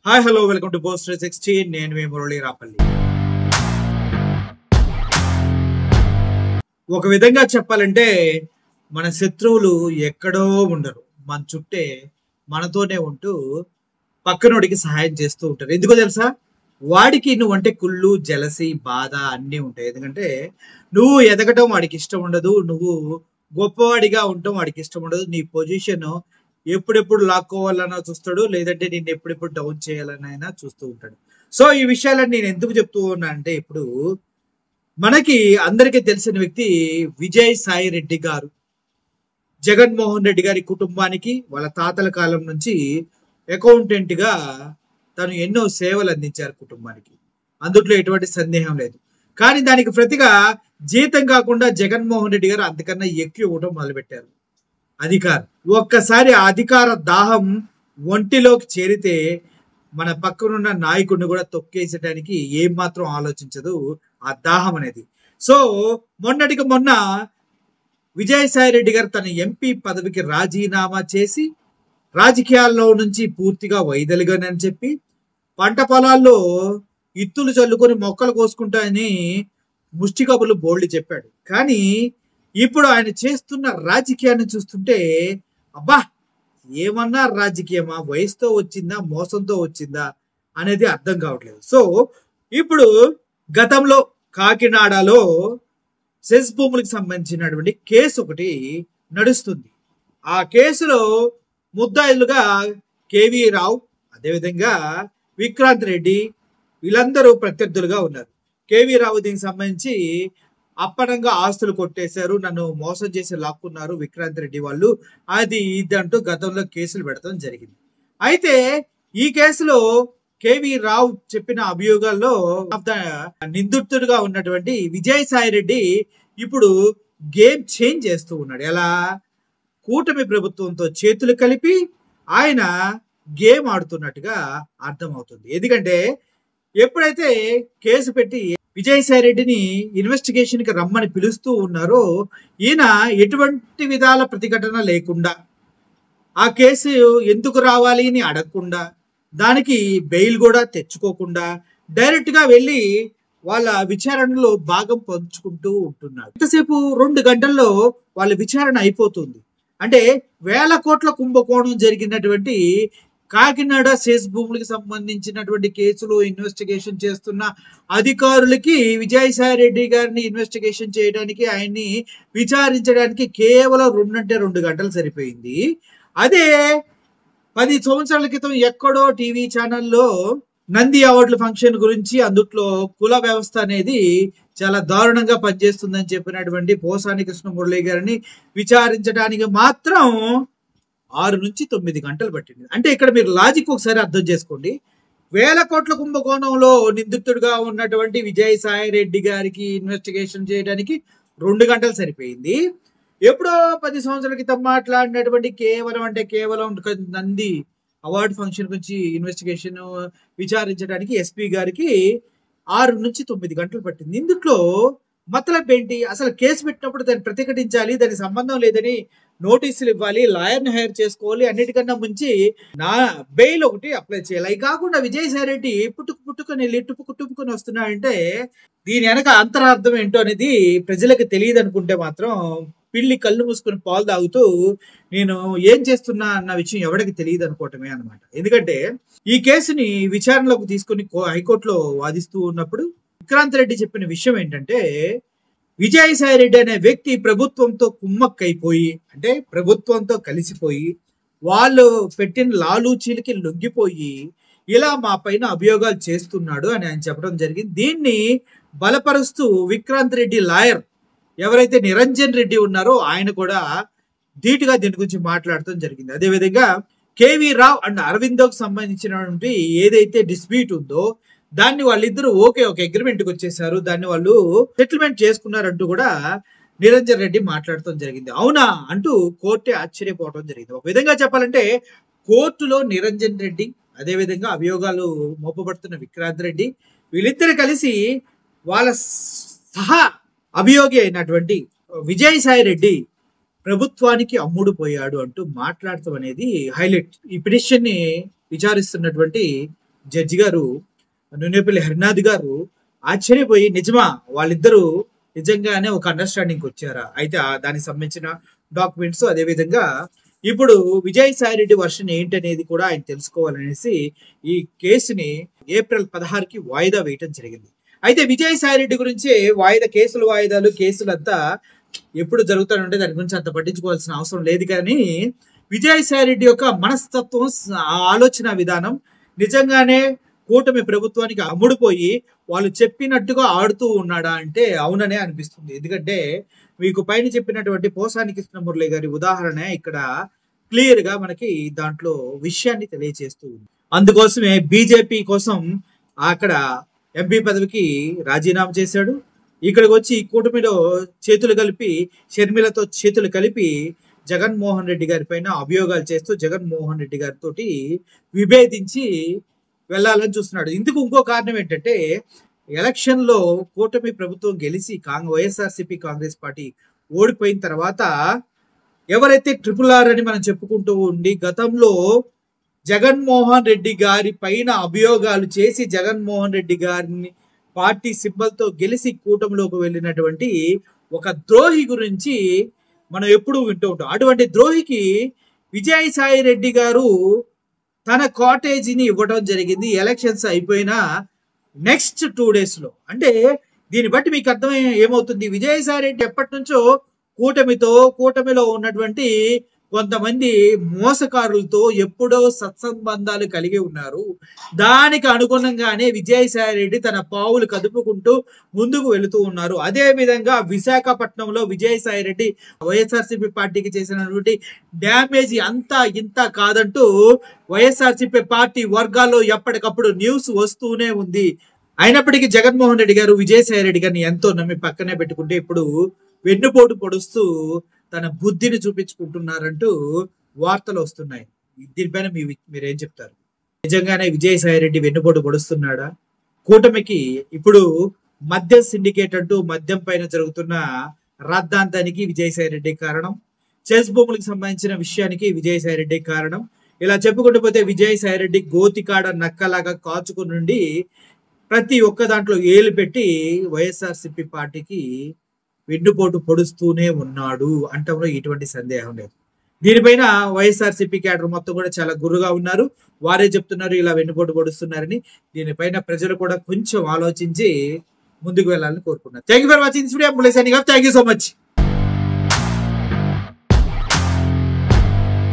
Hi hello welcome to post 360. నేను మీ మురళీ రాపల్లి. ఒక విధంగా చెప్పాలంటే మన శత్రువులు ఎక్కడో ఉండరు, మన చుట్టే మనతోనే ఉంటూ పక్కనోడికి సహాయం చేస్తూ ఉంటారు. ఎందుకో తెలుసా? వాడికి నువ్వంటే కుళ్ళు, జలసి, బాధ అన్నీ ఉంటాయి. ఎందుకంటే నువ్వు ఎదగటం వాడికి ఇష్టం ఉండదు, నువ్వు గొప్పవాడిగా ఉండటం వాడికి ఇష్టం ఉండదు. నీ పొజిషన్ ఎప్పుడెప్పుడు లాక్కోవాలన్నా చూస్తాడు, లేదంటే నిన్ను ఎప్పుడెప్పుడు డౌన్ చేయాలనైనా చూస్తూ ఉంటాడు. సో ఈ విషయాలన్నీ నేను ఎందుకు చెప్తూ ఉన్నా అంటే, ఇప్పుడు మనకి అందరికీ తెలిసిన వ్యక్తి విజయ్ సాయి రెడ్డి గారు. జగన్మోహన్ రెడ్డి గారి కుటుంబానికి వాళ్ళ తాతల కాలం నుంచి అకౌంటెంట్ గా తను ఎన్నో సేవలు అందించారు కుటుంబానికి. అందుట్లో ఎటువంటి సందేహం లేదు. కానీ దానికి ప్రతిగా జీతం కాకుండా జగన్మోహన్ రెడ్డి గారు అంతకన్నా ఎక్కువ ఇవ్వడం మొదలుపెట్టారు. అధికారం, ఒక్కసారి ఆ అధికార దాహం ఒంటిలోకి చేరితే మన పక్కనున్న నాయకుడిని కూడా తొక్కేసడానికి ఏం మాత్రం ఆలోచించదు ఆ దాహం అనేది. సో మొన్నటికి మొన్న విజయసాయి రెడ్డి గారు తన ఎంపీ పదవికి రాజీనామా చేసి రాజకీయాల్లో నుంచి పూర్తిగా వైదొలిగానని చెప్పి పంట పొలాల్లో ఇత్తులు చల్లుకొని మొక్కలు కోసుకుంటాయని ముష్టి కబుర్లు బోల్డ్ చెప్పాడు. కానీ ఇప్పుడు ఆయన చేస్తున్న రాజకీయాన్ని చూస్తుంటే అబ్బా, ఏమన్నా రాజకీయమా, వయసుతో వచ్చిందా మోసంతో వచ్చిందా అనేది అర్థం కావట్లేదు. సో ఇప్పుడు గతంలో కాకినాడలో సెస్ భూములకు సంబంధించినటువంటి కేసు ఒకటి నడుస్తుంది. ఆ కేసులో ముద్దాయిలుగా కేవీ రావు, అదేవిధంగా విక్రాంత్ రెడ్డి, వీళ్ళందరూ ప్రత్యర్థులుగా ఉన్నారు. కేవీ రావు దీనికి సంబంధించి అప్పనంగా ఆస్తులు కొట్టేశారు, నన్ను మోసం చేసి లాక్కున్నారు విక్రాంత్ రెడ్డి వాళ్ళు, అది ఇది అంటూ గతంలో కేసులు పెడతాం జరిగింది. అయితే ఈ కేసులో కేవీ రావు చెప్పిన అభియోగాల్లో నిందితుడుగా ఉన్నటువంటి విజయసాయి రెడ్డి ఇప్పుడు గేమ్ చేంజ్ చేస్తూ ఉన్నాడు. ఎలా? కూటమి ప్రభుత్వంతో చేతులు కలిపి ఆయన గేమ్ ఆడుతున్నట్టుగా అర్థమవుతుంది. ఎందుకంటే ఎప్పుడైతే కేసు పెట్టి విజయసాయి రెడ్డిని ఇన్వెస్టిగేషన్ కి రమ్మని పిలుస్తూ ఉన్నారో, ఈయన ఎటువంటి విధాల ప్రతిఘటన లేకుండా, ఆ కేసు ఎందుకు రావాలి అని అడగకుండా, దానికి బెయిల్ కూడా తెచ్చుకోకుండా డైరెక్ట్ గా వెళ్ళి వాళ్ళ విచారణలో భాగం పంచుకుంటూ ఉంటున్నాడు. ఇంతసేపు 2 గంటల్లో వాళ్ళ విచారణ అయిపోతుంది. అంటే వేల కోట్ల కుంభకోణం జరిగినటువంటి కాకినాడ సెస్ భూములకు సంబంధించినటువంటి కేసులో ఇన్వెస్టిగేషన్ చేస్తున్న అధికారులకి విజయసాయి రెడ్డి గారిని ఇన్వెస్టిగేషన్ చేయడానికి, ఆయన్ని విచారించడానికి కేవలం 2 గంటలు సరిపోయింది. అదే 10 సంవత్సరాల క్రితం ఎక్కడో టీవీ ఛానల్లో నంది అవార్డుల ఫంక్షన్ గురించి, అందుట్లో కుల వ్యవస్థ అనేది చాలా దారుణంగా పనిచేస్తుందని చెప్పినటువంటి పోసాని కృష్ణ మురళి గారిని విచారించడానికి మాత్రం 6 నుంచి 9 గంటలు పట్టింది. అంటే ఇక్కడ మీరు లాజిక్ ఒకసారి అర్థం చేసుకోండి. వేల కోట్ల కుంభకోణంలో నిందితుడిగా ఉన్నటువంటి విజయసాయి రెడ్డి గారికి ఇన్వెస్టిగేషన్ చేయడానికి 2 గంటలు సరిపోయింది. ఎప్పుడో 10 సంవత్సరాల క్రితం మాట్లాడినటువంటి కేవలం నంది అవార్డు ఫంక్షన్ గురించి ఇన్వెస్టిగేషన్ విచారించడానికి ఎస్పీ గారికి 6 నుంచి 9 గంటలు పట్టింది. ఇందులో మతలబ్ ఏంటి? అసలు కేసు పెట్టినప్పుడు దాన్ని ప్రతిఘటించాలి, దానికి సంబంధం లేదని నోటీసులు ఇవ్వాలి, లాయర్ని హైర్ చేసుకోవాలి, అన్నిటికన్నా ముంచి నా బెయిల్ ఒకటి అప్లై చేయాలి. అవి కాకుండా విజయసాయి రెడ్డి పుట్టుకుని వెళ్ళి టుప్పుకుని వస్తున్నాడంటే దీని వెనక అంతరార్థం ఏంటో అనేది ప్రజలకు తెలియదు అనుకుంటే మాత్రం పిల్లి కళ్ళు మూసుకుని పాలు తాగుతూ నేను ఏం చేస్తున్నా అన్న విషయం ఎవరికి తెలియదు అనుకోవటమే అనమాట. ఎందుకంటే ఈ కేసుని విచారణలోకి తీసుకుని హైకోర్టులో వాదిస్తూ ఉన్నప్పుడు విక్రాంత్ రెడ్డి చెప్పిన విషయం ఏంటంటే, విజయసాయి రెడ్డి అనే వ్యక్తి ప్రభుత్వంతో కుమ్మక్కైపోయి, అంటే ప్రభుత్వంతో కలిసిపోయి, వాళ్ళు పెట్టిన లాలూచీలకి లొంగిపోయి ఇలా మా పైన అభియోగాలు చేస్తున్నాడు అని ఆయన చెప్పడం జరిగింది. దీన్ని బలపరుస్తూ విక్రాంత్ రెడ్డి లాయర్ ఎవరైతే నిరంజన్ రెడ్డి ఉన్నారో ఆయన కూడా ధీటుగా దీని గురించి మాట్లాడటం జరిగింది. అదేవిధంగా కేవీ రావు అండ్ అరవిందోకి సంబంధించినటువంటి ఏదైతే డిస్ప్యూట్ ఉందో దాన్ని వాళ్ళిద్దరూ ఒక అగ్రిమెంట్ కి వచ్చేసారు, దాన్ని వాళ్ళు సెటిల్మెంట్ చేసుకున్నారంటూ కూడా నిరంజన్ రెడ్డి మాట్లాడటం జరిగింది. అవునా అంటూ కోర్టే ఆశ్చర్యపోవడం జరిగింది. ఒక విధంగా చెప్పాలంటే కోర్టులో నిరంజన్ రెడ్డి, అదేవిధంగా అభియోగాలు మోపబడుతున్న విక్రాంత్ రెడ్డి, వీళ్ళిద్దరు కలిసి వాళ్ళ సహా అభియోగి అయినటువంటి విజయసాయి రెడ్డి ప్రభుత్వానికి అమ్ముడు పోయాడు అంటూ మాట్లాడటం అనేది హైలైట్. ఈ పిటిషన్ ని విచారిస్తున్నటువంటి జడ్జి గారు నూనెపల్లి హరినాథ్ గారు ఆశ్చర్యపోయి నిజమా వాళ్ళిద్దరూ నిజంగానే ఒక అండర్స్టాండింగ్ వచ్చారా? అయితే దానికి సంబంధించిన డాక్యుమెంట్స్ అదేవిధంగా ఇప్పుడు విజయసాయిరెడ్డి వర్షన్ ఏంటనేది కూడా ఆయన తెలుసుకోవాలనేసి ఈ కేసుని ఏప్రిల్ 16కి వాయిదా వేయటం జరిగింది. అయితే విజయసాయిరెడ్డి గురించి కేసులంతా ఎప్పుడు జరుగుతానంటే దాని గురించి అంత పట్టించుకోవాల్సిన అవసరం లేదు. కానీ విజయసాయిరెడ్డి యొక్క మనస్తత్వం, ఆలోచన విధానం నిజంగానే కూటమి ప్రభుత్వానికి అమ్ముడుపోయి వాళ్ళు చెప్పినట్టుగా ఆడుతూ ఉన్నాడా అంటే అవుననే అనిపిస్తుంది. ఎందుకంటే మీకు పైన చెప్పినటువంటి పోసాని కృష్ణమురళి గారి ఉదాహరణ ఇక్కడ క్లియర్ గా మనకి దాంట్లో విషయాన్ని తెలియజేస్తూ ఉంది. అందుకోసమే బీజేపీ కోసం అక్కడ ఎంపీ పదవికి రాజీనామా చేశాడు. ఇక్కడికి వచ్చి కూటమిలో చేతులు కలిపి, షర్మిలతో చేతులు కలిపి జగన్మోహన్ రెడ్డి గారి పైన అభియోగాలు చేస్తూ జగన్మోహన్ రెడ్డి గారితో విభేదించి వెళ్ళాలని చూస్తున్నాడు. ఇందుకు ఇంకో కారణం ఏంటంటే ఎలక్షన్ లో కూటమి ప్రభుత్వం గెలిచి వైఎస్ఆర్సీపీ కాంగ్రెస్ పార్టీ ఓడిపోయిన తర్వాత ఎవరైతే RRR అని మనం చెప్పుకుంటూ ఉండి గతంలో జగన్మోహన్ రెడ్డి గారి పైన అభియోగాలు చేసి జగన్మోహన్ రెడ్డి గారిని పార్టీ సింబల్తో గెలిచి కూటమిలోకి వెళ్ళినటువంటి ఒక ద్రోహి గురించి మనం ఎప్పుడూ వింటూ ఉంటాం. అటువంటి ద్రోహికి విజయసాయి రెడ్డి గారు తన కాటేజీని ఇవ్వడం జరిగింది ఎలక్షన్స్ అయిపోయిన నెక్స్ట్ 2 days లో. అంటే దీన్ని బట్టి మీకు అర్థమై ఏమవుతుంది, విజయసాయి రెడ్డి ఎప్పటి నుంచో కూటమిలో ఉన్నటువంటి కొంతమంది మోసకారులతో ఎప్పుడో సత్సంబంధాలు కలిగి ఉన్నారు. దానికి అనుగుణంగానే విజయసాయి రెడ్డి తన పావులు కదుపుకుంటూ ముందుకు వెళుతూ ఉన్నారు. అదే విధంగా విశాఖపట్నంలో విజయసాయి రెడ్డి వైఎస్ఆర్సీపీ పార్టీకి చేసినటువంటి డ్యామేజ్ అంతా ఇంత కాదంటూ వైఎస్ఆర్సీపీ పార్టీ వర్గాల్లో ఎప్పటికప్పుడు న్యూస్ వస్తూనే ఉంది. అయినప్పటికీ జగన్మోహన్ రెడ్డి గారు విజయసాయి రెడ్డి గారిని ఎంతో నమ్మి పక్కనే పెట్టుకుంటే ఇప్పుడు వెన్నుపోటు పొడుస్తూ తన బుద్ధిని చూపించుకుంటున్నారంటూ వార్తలు వస్తున్నాయి. దీనిపైన మీరేం చెప్తారు? నిజంగానే విజయసాయి రెడ్డి వెన్నుపోటు పొడుస్తున్నాడా? కూటమికి ఇప్పుడు మద్యం సిండికేట్ అంటూ మద్యం పైన జరుగుతున్న రాద్ధాంతానికి విజయసాయి రెడ్డి కారణం, చెస్ భూములకు సంబంధించిన విషయానికి విజయసాయి రెడ్డి కారణం. ఇలా చెప్పుకుంటూ పోతే విజయసాయి రెడ్డి గోతికాడ నక్కలాగా కాచుకుని నుండి ప్రతి ఒక్క దాంట్లో ఏలు పెట్టి వైఎస్ఆర్సీపీ పార్టీకి వెన్నుపోటు పొడుస్తూనే ఉన్నాడు అంటంలో ఎటువంటి సందేహం లేదు. దీనిపైన వైఎస్ఆర్సీపీ క్యాడర్ మొత్తం కూడా చాలా గుర్రుగా ఉన్నారు. వారే చెప్తున్నారు ఇలా వెన్నుపోటు పొడుస్తున్నారని. దీనిపైన ప్రజలు కూడా కొంచెం ఆలోచించి ముందుకు వెళ్ళాలని కోరుకున్నారు. Thank you for watching this video. Thank you so much.